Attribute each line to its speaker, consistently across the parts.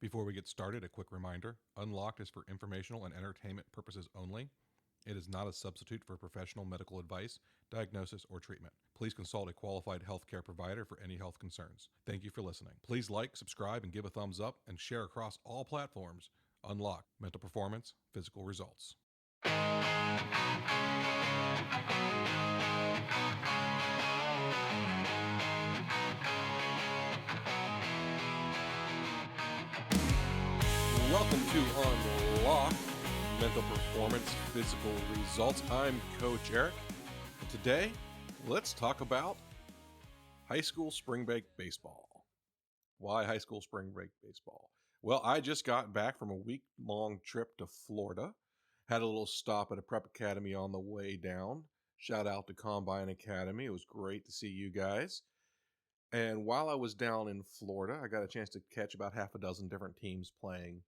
Speaker 1: Before we get started, a quick reminder Unlocked is for informational and entertainment purposes only. It is not a substitute for professional medical advice, diagnosis, or treatment. Please consult a qualified healthcare provider for any health concerns. Thank you for listening. Please like, subscribe, and give a thumbs up and share across all platforms. Unlocked Mental Performance, Physical Results. Welcome to Unlocked Mental Performance, Physical Results. I'm Coach Eric. And today, let's talk about high school spring break baseball. Why high school spring break baseball? Well, I just got back from a week-long trip to Florida. Had a little stop at a prep academy on the way down. Shout out to Combine Academy. It was great to see you guys. And while I was down in Florida, I got a chance to catch about half a dozen different teams playing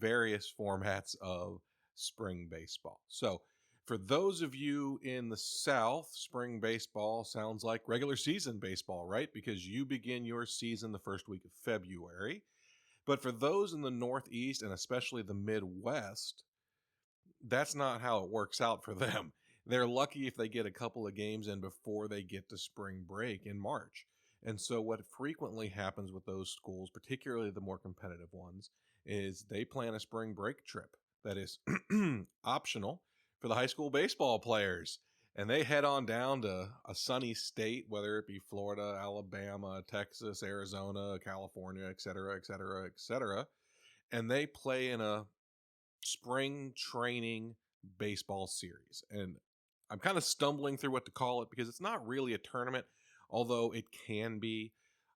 Speaker 1: various formats of spring baseball. So for those of you in the South, spring baseball sounds like regular season baseball, right? Because you begin your season the first week of February. But for those in the Northeast and especially the Midwest, that's not how it works out for them. They're lucky if they get a couple of games in before they get to spring break in March. And so what frequently happens with those schools, particularly the more competitive ones, is they plan a spring break trip that is optional for the high school baseball players. And they head on down to a sunny state, whether it be Florida, Alabama, Texas, Arizona, California, et cetera, et cetera, et cetera. And they play in a spring training baseball series. And I'm kind of stumbling through what to call it because it's not really a tournament, although it can be.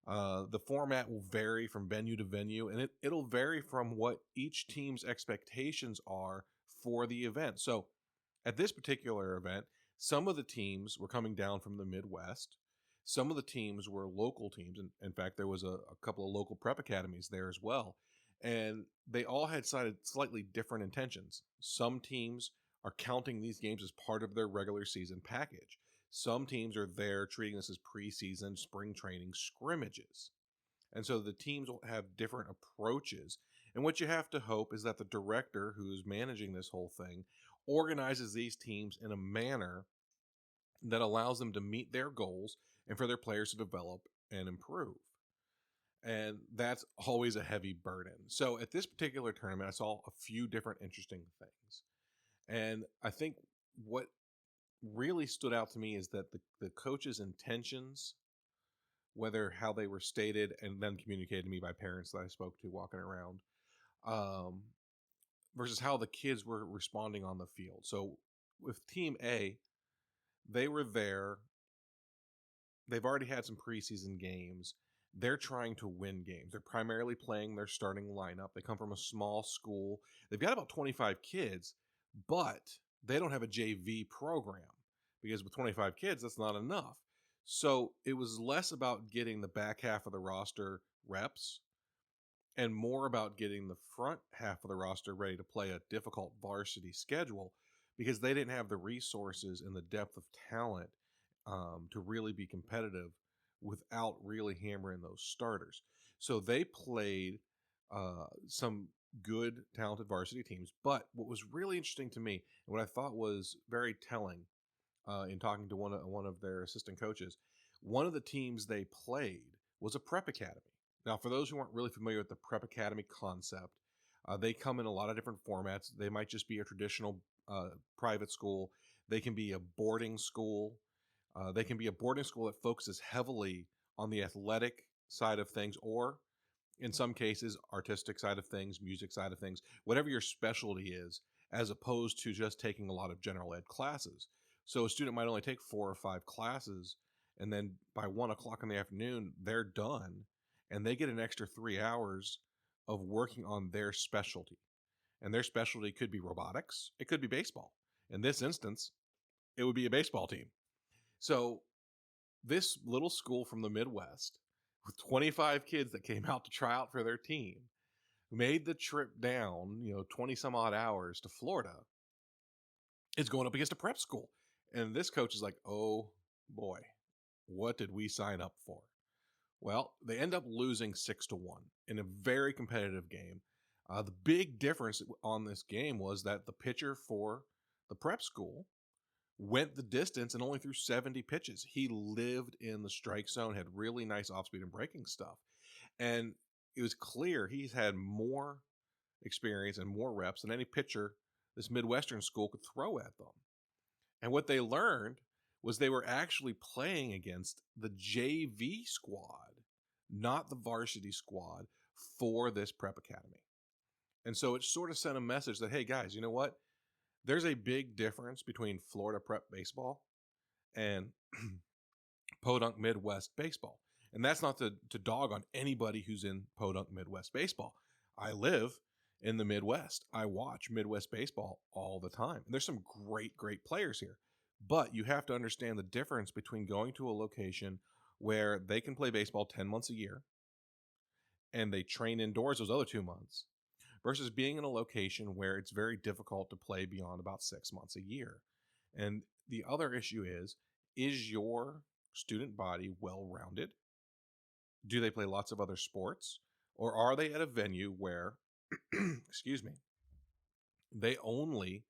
Speaker 1: The format will vary from venue to venue, and it'll vary from what each team's expectations are for the event. So at this particular event, some of the teams were coming down from the Midwest. Some of the teams were local teams. And in fact, there was a couple of local prep academies there as well. And they all had slightly different intentions. Some teams are counting these games as part of their regular season package. Some teams are there treating this as preseason spring training scrimmages. And so the teams will have different approaches. And what you have to hope is that the director who's managing this whole thing organizes these teams in a manner that allows them to meet their goals and for their players to develop and improve. And that's always a heavy burden. So at this particular tournament, I saw a few different interesting things. And I think what really stood out to me is that the coach's intentions, whether how they were stated and then communicated to me by parents that I spoke to walking around, versus how the kids were responding on the field. So with Team A, they were there. They've already had some preseason games. They're trying to win games. They're primarily playing their starting lineup. They come from a small school. They've got about 25 kids, but they don't have a JV program because with 25 kids, that's not enough. So it was less about getting the back half of the roster reps and more about getting the front half of the roster ready to play a difficult varsity schedule because they didn't have the resources and the depth of talent to really be competitive without really hammering those starters. So they played some good, talented varsity teams. But what was really interesting to me, and what I thought was very telling in talking to one of their assistant coaches, one of the teams they played was a prep academy. Now, for those who aren't really familiar with the prep academy concept, they come in a lot of different formats. They might just be a traditional private school. They can be a boarding school. They can be a boarding school that focuses heavily on the athletic side of things, or in some cases, artistic side of things, music side of things, whatever your specialty is, as opposed to just taking a lot of general ed classes. So a student might only take 4 or 5 classes, and then by 1 o'clock in the afternoon, they're done, and they get an extra 3 hours of working on their specialty. And their specialty could be robotics. It could be baseball. In this instance, it would be a baseball team. So this little school from the Midwest with 25 kids that came out to try out for their team made the trip down, 20 some odd hours to Florida. It's going up against a prep school. And this coach is like, oh boy, what did we sign up for? Well, they end up losing 6-1 in a very competitive game. The big difference on this game was that the pitcher for the prep school went the distance and only threw 70 pitches. He lived in the strike zone, had really nice off speed and breaking stuff. And it was clear he's had more experience and more reps than any pitcher this Midwestern school could throw at them. And what they learned was they were actually playing against the JV squad, not the varsity squad for this prep academy. And so it sort of sent a message that, hey guys, you know what? There's a big difference between Florida prep baseball and Podunk Midwest baseball. And that's not to dog on anybody who's in Podunk Midwest baseball. I live in the Midwest. I watch Midwest baseball all the time. And there's some great, great players here. But you have to understand the difference between going to a location where they can play baseball 10 months a year and they train indoors those other 2 months versus being in a location where it's very difficult to play beyond about 6 months a year. And the other issue is your student body well-rounded? Do they play lots of other sports? Or are they at a venue where, excuse me, they only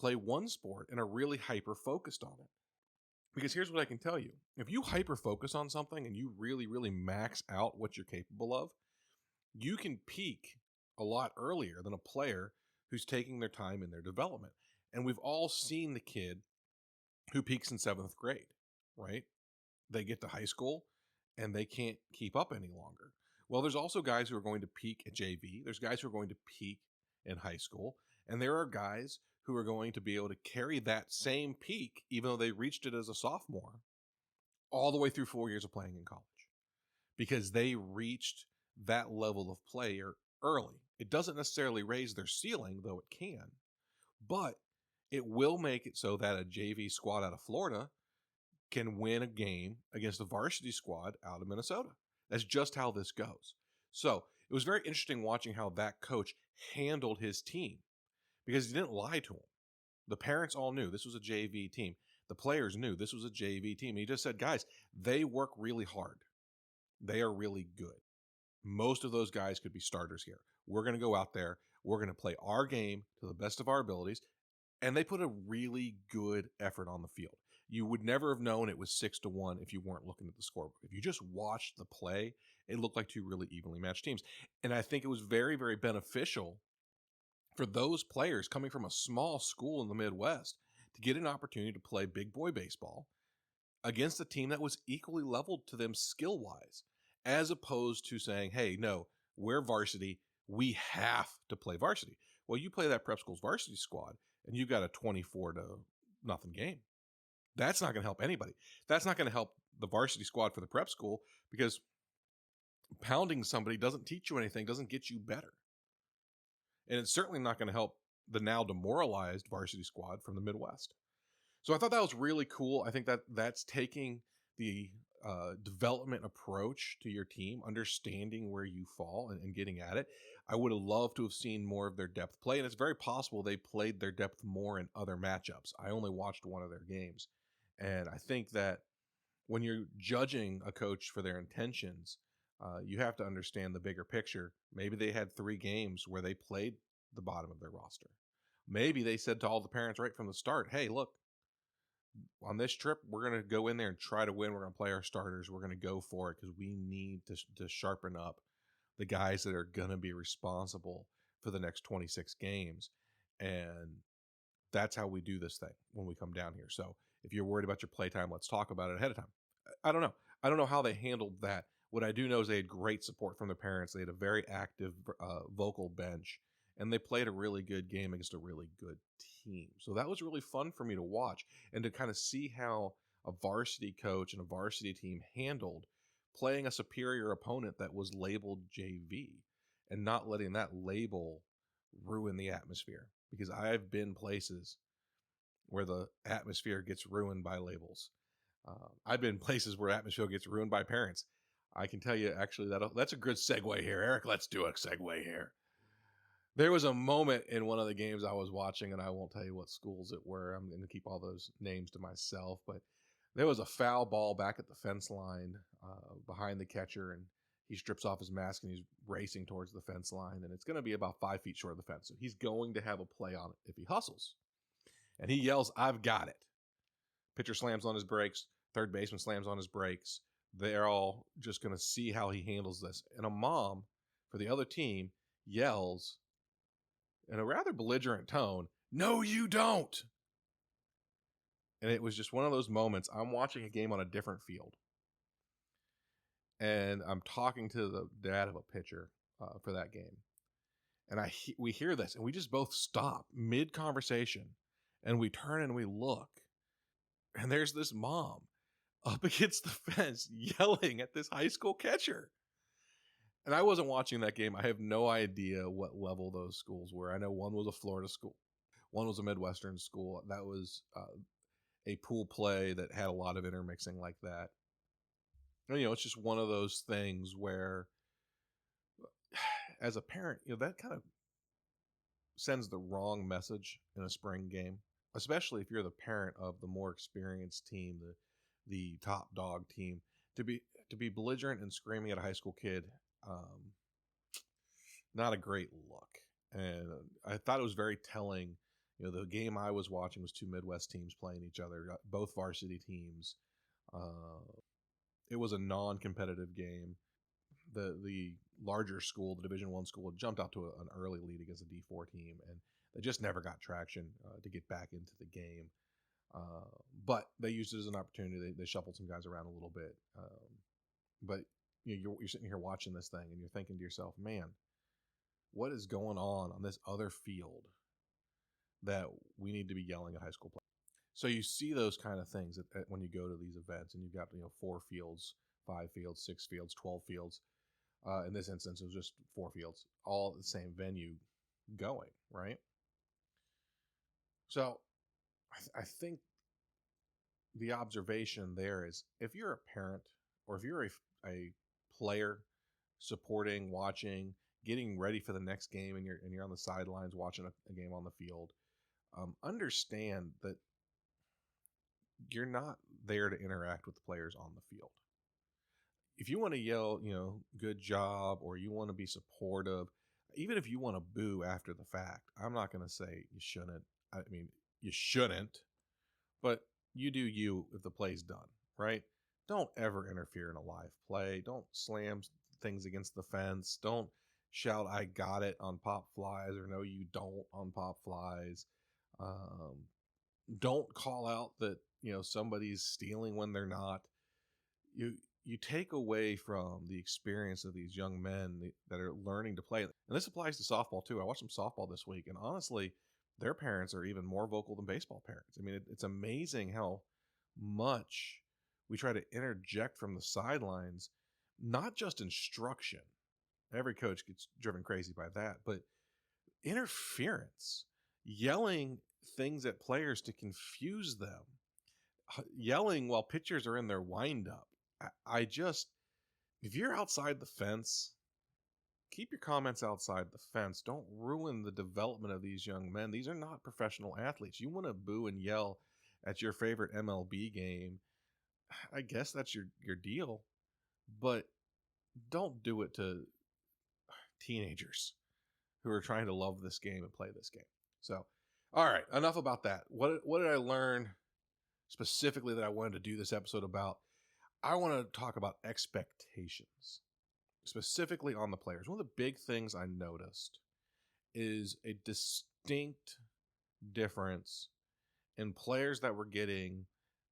Speaker 1: play one sport and are really hyper-focused on it? Because here's what I can tell you. If you hyper-focus on something and you really, really max out what you're capable of, you can peak a lot earlier than a player who's taking their time in their development. And we've all seen the kid who peaks in 7th grade, right? They get to high school and they can't keep up any longer. Well, there's also guys who are going to peak at JV. There's guys who are going to peak in high school. And there are guys who are going to be able to carry that same peak, even though they reached it as a sophomore, all the way through 4 years of playing in college because they reached that level of play early. It doesn't necessarily raise their ceiling, though it can, but it will make it so that a JV squad out of Florida can win a game against a varsity squad out of Minnesota. That's just how this goes. So it was very interesting watching how that coach handled his team because he didn't lie to them. The parents all knew this was a JV team. The players knew this was a JV team. He just said, guys, they work really hard. They are really good. Most of those guys could be starters here. We're going to go out there. We're going to play our game to the best of our abilities. And they put a really good effort on the field. You would never have known it was 6-1 if you weren't looking at the scorebook. If you just watched the play, it looked like two really evenly matched teams. And I think it was very, very beneficial for those players coming from a small school in the Midwest to get an opportunity to play big boy baseball against a team that was equally leveled to them skill-wise, as opposed to saying, hey, no, we're varsity. We have to play varsity. Well, you play that prep school's varsity squad, and you've got a 24-0 game. That's not going to help anybody. That's not going to help the varsity squad for the prep school because pounding somebody doesn't teach you anything, doesn't get you better. And it's certainly not going to help the now demoralized varsity squad from the Midwest. So I thought that was really cool. I think that that's taking the development approach to your team, understanding where you fall and getting at it. I would have loved to have seen more of their depth play, and it's very possible they played their depth more in other matchups. I only watched one of their games, and I think that when you're judging a coach for their intentions, you have to understand the bigger picture. Maybe they had 3 games where they played the bottom of their roster. Maybe they said to all the parents right from the start, hey, look, on this trip, we're going to go in there and try to win. We're going to play our starters. We're going to go for it because we need to sharpen up the guys that are going to be responsible for the next 26 games. And that's how we do this thing when we come down here. So if you're worried about your playtime, let's talk about it ahead of time. I don't know. I don't know how they handled that. What I do know is they had great support from the parents. They had a very active vocal bench, and they played a really good game against a really good team. So that was really fun for me to watch and to kind of see how a varsity coach and a varsity team handled playing a superior opponent that was labeled JV and not letting that label ruin the atmosphere. Because I've been places where the atmosphere gets ruined by labels. I've been places where atmosphere gets ruined by parents. I can tell you, actually, that's a good segue here. Eric, let's do a segue here. There was a moment in one of the games I was watching, and I won't tell you what schools it were. I'm going to keep all those names to myself, but there was a foul ball back at the fence line behind the catcher, and he strips off his mask and he's racing towards the fence line, and it's going to be about 5 feet short of the fence. So he's going to have a play on it if he hustles. And he yells, "I've got it." Pitcher slams on his brakes. Third baseman slams on his brakes. They're all just going to see how he handles this. And a mom for the other team yells in a rather belligerent tone, "No, you don't." And it was just one of those moments. I'm watching a game on a different field, and I'm talking to the dad of a pitcher for that game. And we hear this, and we just both stop mid-conversation, and we turn and we look. And there's this mom up against the fence yelling at this high school catcher. And I wasn't watching that game. I have no idea what level those schools were. I know one was a Florida school. One was a Midwestern school. That was a pool play that had a lot of intermixing like that. And, it's just one of those things where, as a parent, that kind of sends the wrong message in a spring game, especially if you're the parent of the more experienced team, the top dog team, to be belligerent and screaming at a high school kid. Not a great look. And I thought it was very telling. The game I was watching was two Midwest teams playing each other, both varsity teams. It was a non-competitive game. The larger school, the Division I school, jumped out to an early lead against a D4 team, and they just never got traction to get back into the game. But they used it as an opportunity. They shuffled some guys around a little bit. But you're sitting here watching this thing, and you're thinking to yourself, man, what is going on this other field that we need to be yelling at high school players? So you see those kind of things when you go to these events, and you've got 4 fields, 5 fields, 6 fields, 12 fields. In this instance, it was just 4 fields, all at the same venue going, right? So I think the observation there is, if you're a parent or if you're a player supporting, watching, getting ready for the next game, and you're on the sidelines watching a game on the field, understand that you're not there to interact with the players on the field. If you want to yell, good job, or you want to be supportive, even if you want to boo after the fact, I'm not going to say you shouldn't. I mean, you shouldn't, but you do you if the play's done, right? Don't ever interfere in a live play. Don't slam things against the fence. Don't shout, "I got it" on pop flies, or "No, you don't" on pop flies. Don't call out that, somebody's stealing when they're not. You take away from the experience of these young men that are learning to play. And this applies to softball too. I watched some softball this week, and honestly, their parents are even more vocal than baseball parents. I mean, it's amazing how much we try to interject from the sidelines, not just instruction. Every coach gets driven crazy by that, but interference, yelling things at players to confuse them, yelling while pitchers are in their windup. If you're outside the fence, keep your comments outside the fence. Don't ruin the development of these young men. These are not professional athletes. You want to boo and yell at your favorite MLB game, I guess that's your deal, but don't do it to teenagers who are trying to love this game and play this game. So, all right, enough about that. What did I learn specifically that I wanted to do this episode about? I want to talk about expectations, specifically on the players. One of the big things I noticed is a distinct difference in players that were getting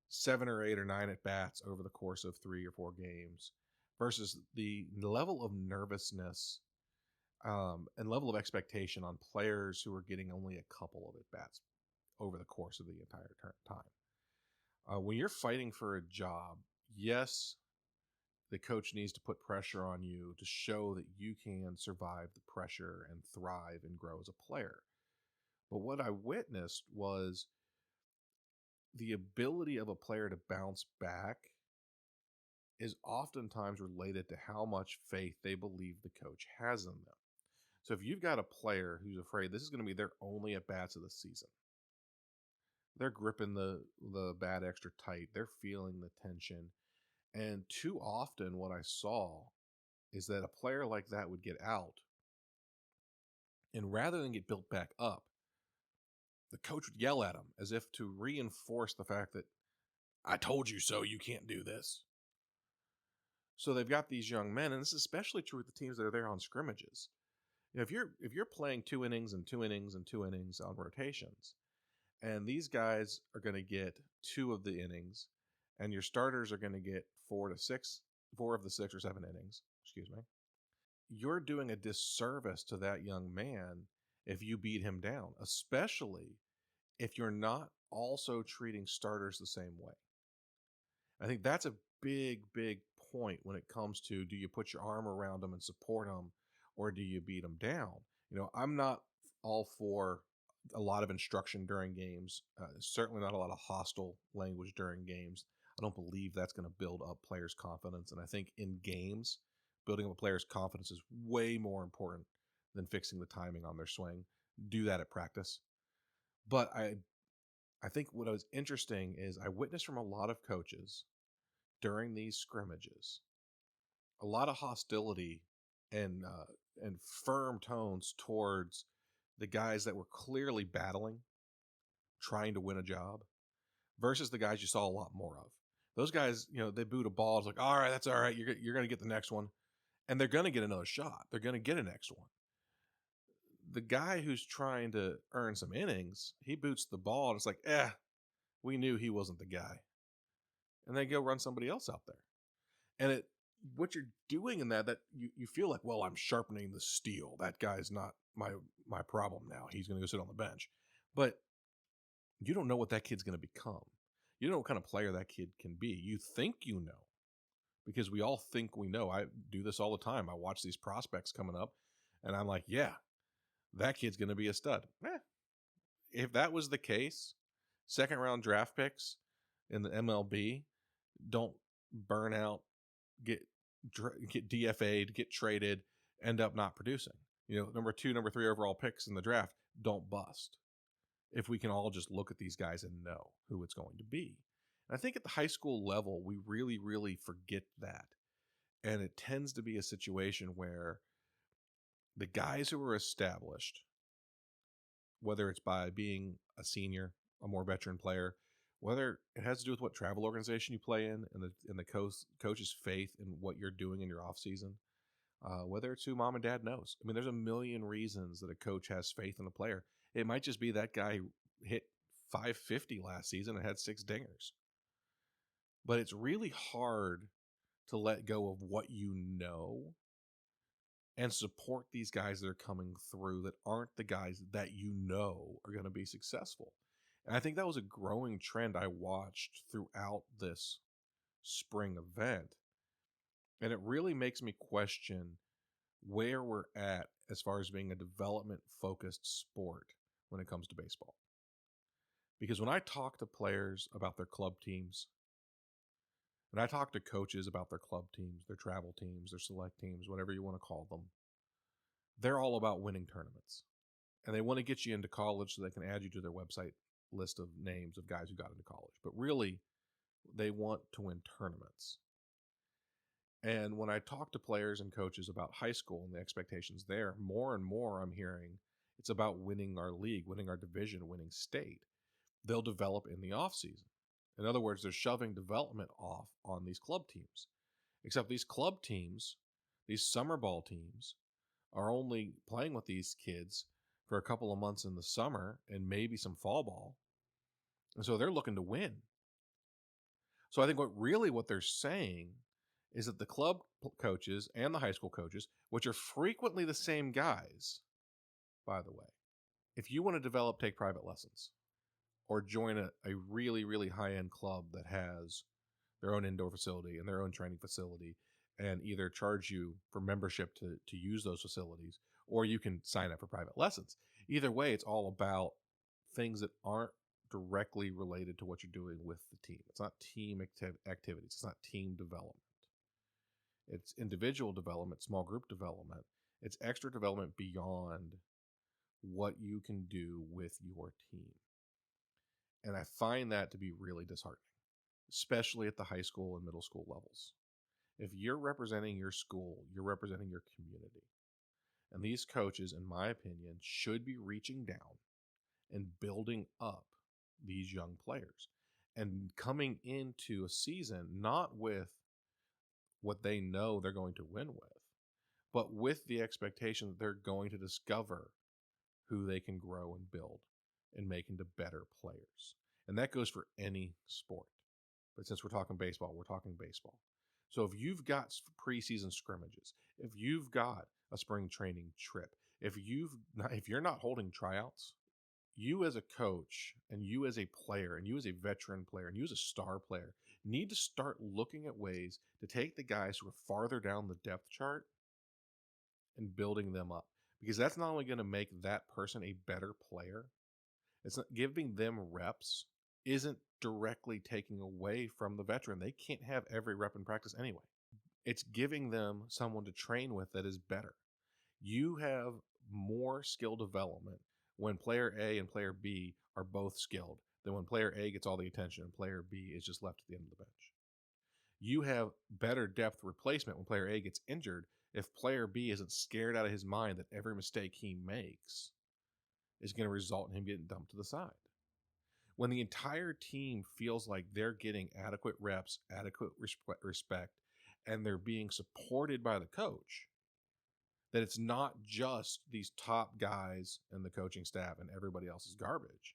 Speaker 1: 7 or 8 or 9 at bats over the course of 3 or 4 games versus the level of nervousness and level of expectation on players who are getting only a couple of at bats over the course of the entire time. When you're fighting for a job, yes, the coach needs to put pressure on you to show that you can survive the pressure and thrive and grow as a player. But what I witnessed was the ability of a player to bounce back is oftentimes related to how much faith they believe the coach has in them. So if you've got a player who's afraid this is going to be their only at-bats of the season, they're gripping the bat extra tight, they're feeling the tension, And too often, what I saw is that a player like that would get out, and rather than get built back up, the coach would yell at him as if to reinforce the fact that I told you so, you can't do this. So they've got these young men, and this is especially true with the teams that are there on scrimmages. If you're playing 2 innings and 2 innings and 2 innings on rotations, and these guys are going to get 2 of the innings, and your starters are going to get 4 of the 6 or 7 innings, excuse me, you're doing a disservice to that young man if you beat him down, especially if you're not also treating starters the same way. I think that's a big, big point when it comes to, do you put your arm around them and support them, or do you beat them down? I'm not all for a lot of instruction during games, certainly not a lot of hostile language during games. I don't believe that's going to build up players' confidence. And I think in games, building up a player's confidence is way more important than fixing the timing on their swing. Do that at practice. But I think what was interesting is I witnessed from a lot of coaches during these scrimmages a lot of hostility and firm tones towards the guys that were clearly battling, trying to win a job, versus the guys you saw a lot more of. Those guys, they boot a ball. It's like, all right, that's all right. You're going to get the next one. And they're going to get another shot. They're going to get a next one. The guy who's trying to earn some innings, he boots the ball, and it's like, we knew he wasn't the guy. And they go run somebody else out there. And what you're doing in that you feel like, well, I'm sharpening the steel. That guy's not my problem now. He's going to go sit on the bench. But you don't know what that kid's going to become. You don't know what kind of player that kid can be. You think you know, because we all think we know. I do this all the time. I watch these prospects coming up, and I'm like, yeah, that kid's going to be a stud. If that was the case, second-round draft picks in the MLB don't burn out, get DFA'd, get traded, end up not producing. Number 2, number 3 overall picks in the draft don't bust. If we can all just look at these guys and know who it's going to be. And I think at the high school level, we really, really forget that. And it tends to be a situation where the guys who are established, whether it's by being a senior, a more veteran player, whether it has to do with what travel organization you play in and the coach's faith in what you're doing in your off season, whether it's who mom and dad knows. I mean, there's a million reasons that a coach has faith in a player. It might just be that guy hit 550 last season and had 6 dingers. But it's really hard to let go of what you know and support these guys that are coming through that aren't the guys that you know are going to be successful. And I think that was a growing trend I watched throughout this spring event. And it really makes me question where we're at as far as being a development-focused sport when it comes to baseball. Because when I talk to players about their club teams, when I talk to coaches about their club teams, their travel teams, their select teams, whatever you want to call them, they're all about winning tournaments. And they want to get you into college so they can add you to their website list of names of guys who got into college. But really, they want to win tournaments. And when I talk to players and coaches about high school and the expectations there, more and more I'm hearing it's about winning our league, winning our division, winning state. They'll develop in the offseason. In other words, they're shoving development off on these club teams. Except these club teams, these summer ball teams, are only playing with these kids for a couple of months in the summer and maybe some fall ball. And so they're looking to win. So I think what they're saying is that the club coaches and the high school coaches, which are frequently the same guys, by the way, if you want to develop, take private lessons or join a really, really high-end club that has their own indoor facility and their own training facility and either charge you for membership to use those facilities, or you can sign up for private lessons. Either way, it's all about things that aren't directly related to what you're doing with the team. It's not team activities. It's not team development. It's individual development, small group development. It's extra development beyond what you can do with your team. And I find that to be really disheartening. especially at the high school and middle school levels. If you're representing your school, you're representing your community. And these coaches, in my opinion, should be reaching down and building up these young players and coming into a season not with what they know they're going to win with, but with the expectation that they're going to discover who they can grow and build and make into better players. And that goes for any sport. But since we're talking baseball, we're talking baseball. So if you've got preseason scrimmages, if you've got a spring training trip, if you're not holding tryouts, you as a coach and you as a player and you as a veteran player and you as a star player need to start looking at ways to take the guys who are farther down the depth chart and building them up. Because that's not only going to make that person a better player, it's not giving them reps isn't directly taking away from the veteran. They can't have every rep in practice anyway. It's giving them someone to train with that is better. You have more skill development when player A and player B are both skilled than when player A gets all the attention and player B is just left at the end of the bench. You have better depth replacement when player A gets injured if player B isn't scared out of his mind that every mistake he makes is going to result in him getting dumped to the side. When the entire team feels like they're getting adequate reps, adequate respect, and they're being supported by the coach, that it's not just these top guys and the coaching staff and everybody else is garbage.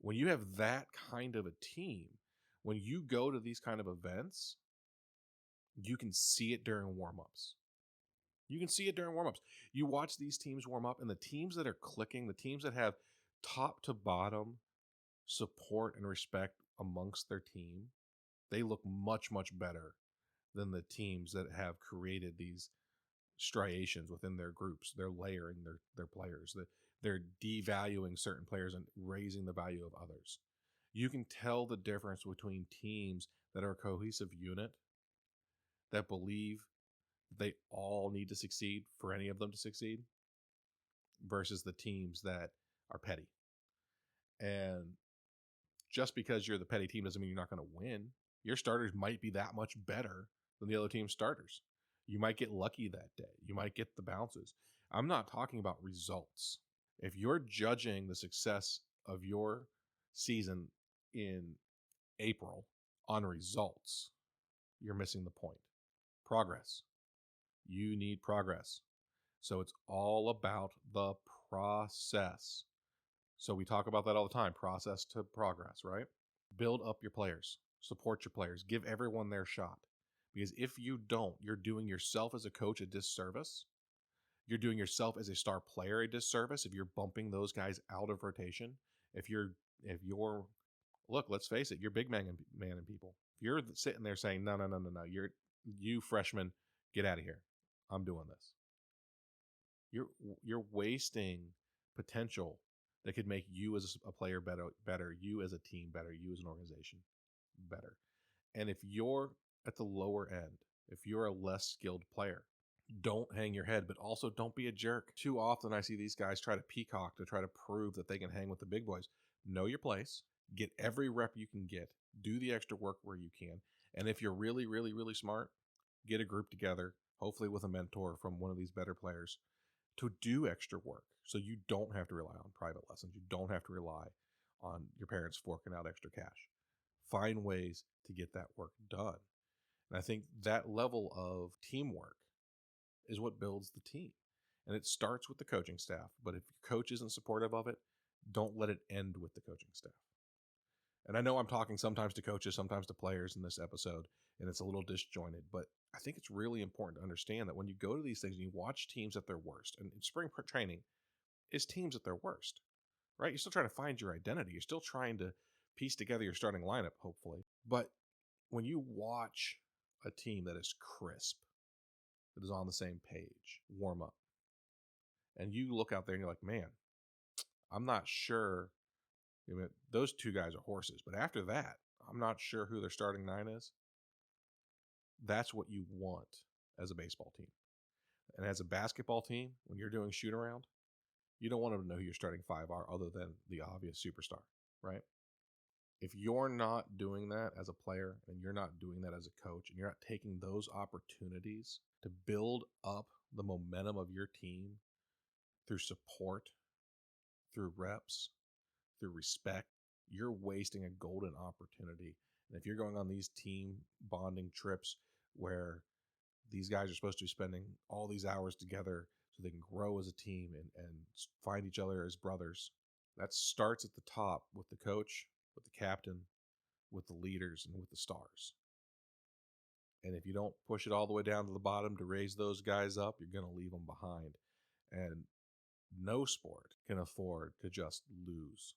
Speaker 1: When you have that kind of a team, when you go to these kind of events, you can see it during warm-ups. You can see it during warm-ups. You watch these teams warm up, and the teams that are clicking, the teams that have top to bottom support and respect amongst their team, they look much, much better than the teams that have created these striations within their groups. They're layering their players. They're devaluing certain players and raising the value of others. You can tell the difference between teams that are a cohesive unit that believe they all need to succeed for any of them to succeed versus the teams that are petty. And just because you're the petty team doesn't mean you're not going to win. Your starters might be that much better than the other team's starters. You might get lucky that day. You might get the bounces. I'm not talking about results. If you're judging the success of your season in April on results, you're missing the point. Progress. You need progress. So it's all about the process. So we talk about that all the time, process to progress, right? Build up your players, support your players, give everyone their shot. Because if you don't, you're doing yourself as a coach a disservice. You're doing yourself as a star player a disservice if you're bumping those guys out of rotation. If you're look, let's face it, you're big man and people. If you're sitting there saying, no, you freshmen, get out of here. I'm doing this. You're wasting potential that could make you as a player better, you as a team better, you as an organization better. And if you're at the lower end, if you're a less skilled player, don't hang your head, but also don't be a jerk. Too often I see these guys try to peacock to try to prove that they can hang with the big boys. Know your place, get every rep you can get, do the extra work where you can. And if you're really, really, really smart, get a group together, hopefully with a mentor from one of these better players, to do extra work so you don't have to rely on private lessons. You don't have to rely on your parents forking out extra cash. Find ways to get that work done. And I think that level of teamwork is what builds the team. And it starts with the coaching staff. But if your coach isn't supportive of it, don't let it end with the coaching staff. And I know I'm talking sometimes to coaches, sometimes to players in this episode, and it's a little disjointed, but I think it's really important to understand that when you go to these things and you watch teams at their worst, and spring training is teams at their worst, right? You're still trying to find your identity. You're still trying to piece together your starting lineup, hopefully. But when you watch a team that is crisp, that is on the same page, warm up, and you look out there and you're like, man, I'm not sure. I mean, those two guys are horses, but after that, I'm not sure who their starting nine is. That's what you want as a baseball team. And as a basketball team, when you're doing shoot around, you don't want them to know who your starting five are other than the obvious superstar, right? If you're not doing that as a player and you're not doing that as a coach and you're not taking those opportunities to build up the momentum of your team through support, through reps, through respect, you're wasting a golden opportunity. And if you're going on these team bonding trips where these guys are supposed to be spending all these hours together so they can grow as a team and find each other as brothers, that starts at the top with the coach, with the captain, with the leaders, and with the stars. And if you don't push it all the way down to the bottom to raise those guys up, you're going to leave them behind. And no sport can afford to just lose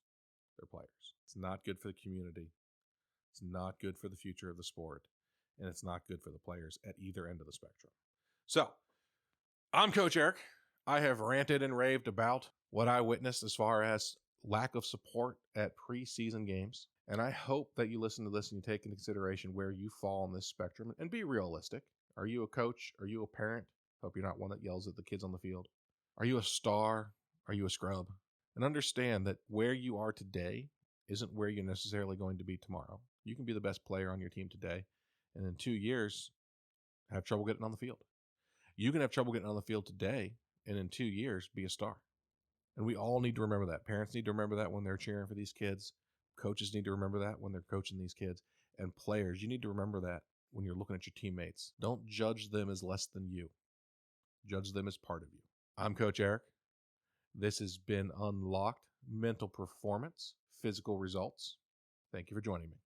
Speaker 1: their players. It's not good for the community. It's not good for the future of the sport. And it's not good for the players at either end of the spectrum. So, I'm Coach Eric. I have ranted and raved about what I witnessed as far as lack of support at preseason games. And I hope that you listen to this and you take into consideration where you fall on this spectrum and be realistic. Are you a coach? Are you a parent? Hope you're not one that yells at the kids on the field. Are you a star? Are you a scrub? And understand that where you are today isn't where you're necessarily going to be tomorrow. You can be the best player on your team today, and in 2 years, have trouble getting on the field. You can have trouble getting on the field today, and in 2 years, be a star. And we all need to remember that. Parents need to remember that when they're cheering for these kids. Coaches need to remember that when they're coaching these kids. And players, you need to remember that when you're looking at your teammates. Don't judge them as less than you. Judge them as part of you. I'm Coach Eric. This has been Unlocked Mental Performance, Physical Results. Thank you for joining me.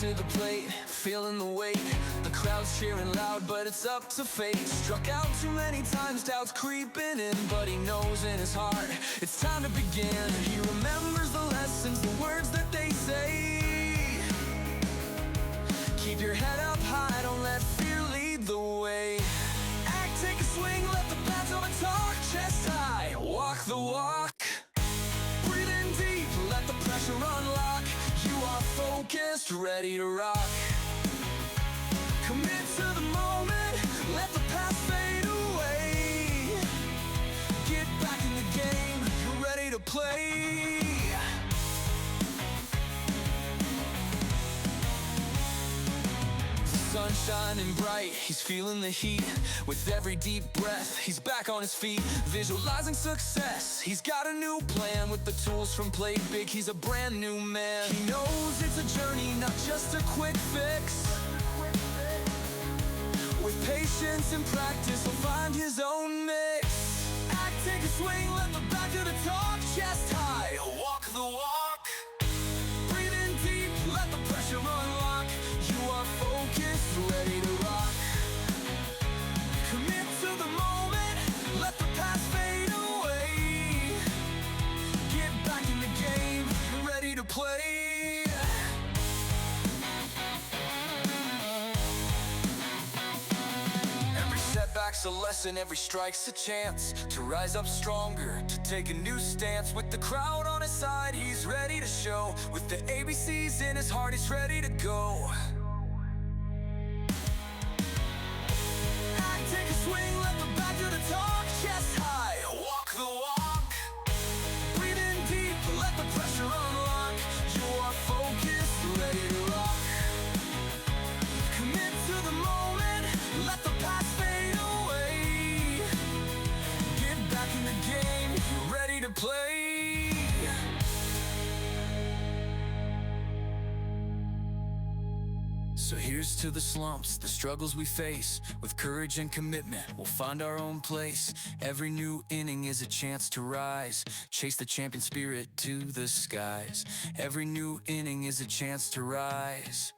Speaker 2: To the plate, feeling the weight. The crowd's cheering loud, but it's up to fate. Struck out too many times, doubts creeping in, but he knows in his heart it's time to begin. He remembers the lessons, the words that they say. Keep your head up high, don't let fear lead the way. Act, take a swing, let the baton talk. Chest high, walk the walk. Breathe in deep, let the pressure unlock. You are focused, ready to rock. Commit to the moment, let the past fade away. Get back in the game, you're ready to play. The sun's shining bright, he's feeling the heat. With every deep breath, he's back on his feet. Visualizing success, he's got a new plan. With the tools from Play Big, he's a brand new man. He knows it's a journey, not just a quick fix. With patience and practice, he'll find his own mix. Act, take a swing, let the back to the top. Chest high, walk the walk. Breathe in deep, let the pressure unlock. You are focused, ready to rock. Commit to the moment, let the past fade away. Get back in the game, you're ready to play. Every setback's a lesson, every strike's a chance to rise up stronger, to take a new stance. With the crowd on his side, he's ready to show. With the ABCs in his heart, he's ready to go. Take a swing, let the back to the talk. Chest high, walk the walk. Breathe in deep, let the pressure unlock. You are focused, ready to rock. Commit to the moment, let the past fade away. Get back in the game, you're ready to play. So here's to the slumps, the struggles we face. With courage and commitment, we'll find our own place. Every new inning is a chance to rise. Chase the champion spirit to the skies. Every new inning is a chance to rise.